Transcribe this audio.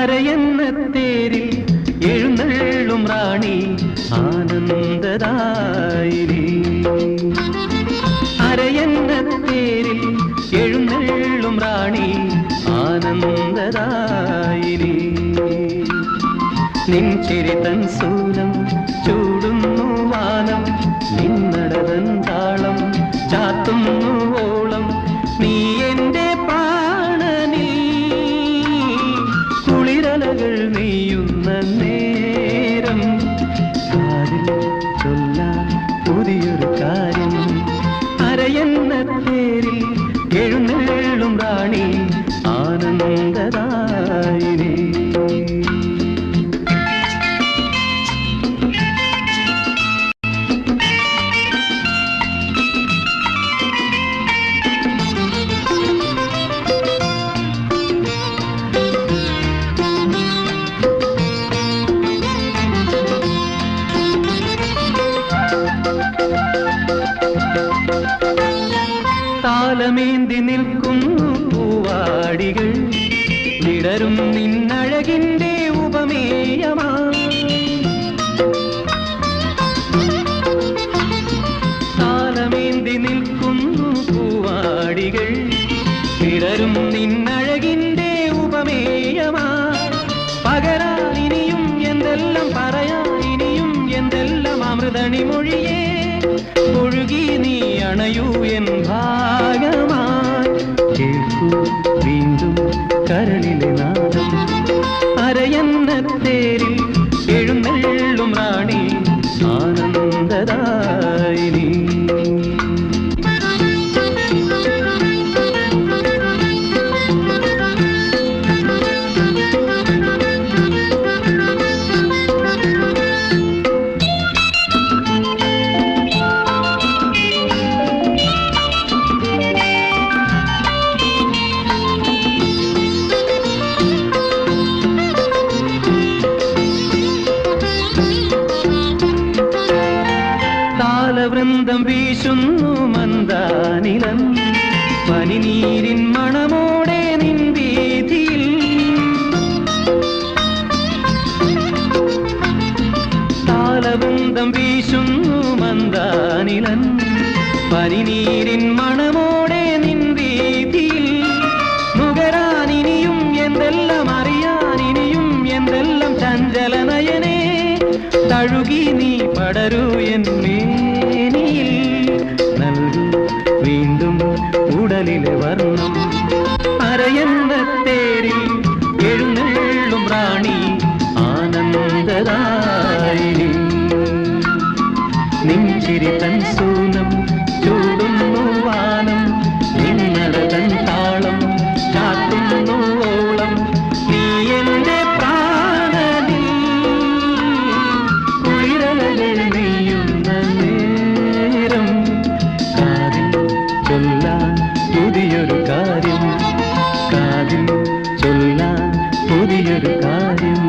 അരയെന്ന തേരിൽ എഴുന്നള്ളും റാണി ആനന്ദദായിനി. അരയെന്ന തേരിൽ എഴുന്നള്ളും റാണി ആനന്ദദായിനി. നിൻ ചിരിതൻ സൂനം ചൂടുന്നു വാനം, നിന്നടതൻ താളം ചാത്തുന്നു ഓളം. നീ എന്റെ പ്രാണനിൽ കുളിരലകൾ നെയ്യുന്ന നേരം, കാതിൽ ചൊല്ലാൻ പുതിയൊരു കാര്യം. അരയെന്ന തേരിൽ എഴുന്നള്ളും റാണി ആനന്ദദായിനി. താലമേന്തി നിൽക്കുന്നു പൂവാടികൾ, വിടരും നിന്നഴകിന്റെ ഉപമേയമാ. താലമേന്തി നിൽക്കുന്നു പൂവാടികൾ, വിടരും നിന്നഴകിന്റെ ഉപമേയമാ. പകരാനിനിയും എന്തെല്ലാം പറയാനിനിയും എന്തെല്ലാം അമൃതണി മൊഴിയേ. ഒഴുകി നീ അണയൂ എൻ ഭാഗമായി, കേൾക്കൂ വീണ്ടും കരളിലെ നാദം. അരയെന്ന തേരിൽ എഴുന്നള്ളും റാണി ആനന്ദദായിനി. വൃന്ദം വീശുന്നു മന്ദാനിലം, പനിനീരിൻ മണമോടെ നിൻ വീഥിയിൽ. താലവൃന്ദം വീശുന്നു മന്ദാനിലം, പനിനീരിൻ മണമോടെ നിൻ വീഥിയിൽ. നുകരാനിനിയും എന്തെല്ലാം അറിയാനിനിയും എന്തെല്ലാം ചഞ്ചലനയനേ. തഴുകി നീ പടരൂ എന്നേനിയിൽ, നൽകൂ വീണ്ടും ഉടലിലെ വർണ്ണം. അരയെന്ന തേരിൽ എഴുന്നള്ളും റാണി ആനന്ദദായിനി. നിൻ ചിരിതൻ സൂനം ചൂടുന്നു വാനം, നിന്നടതൻ താളം ചാത്തുന്നു ഓളം. നീ എന്റെ പ്രാണനിൽ കുളിരലകൾ നെയ്യുന്ന നേരം, കാതിൽ ചൊല്ലാൻ പുതിയൊരു കാര്യം, കാതിൽ ചൊല്ലാൻ പുതിയൊരു കാര്യം.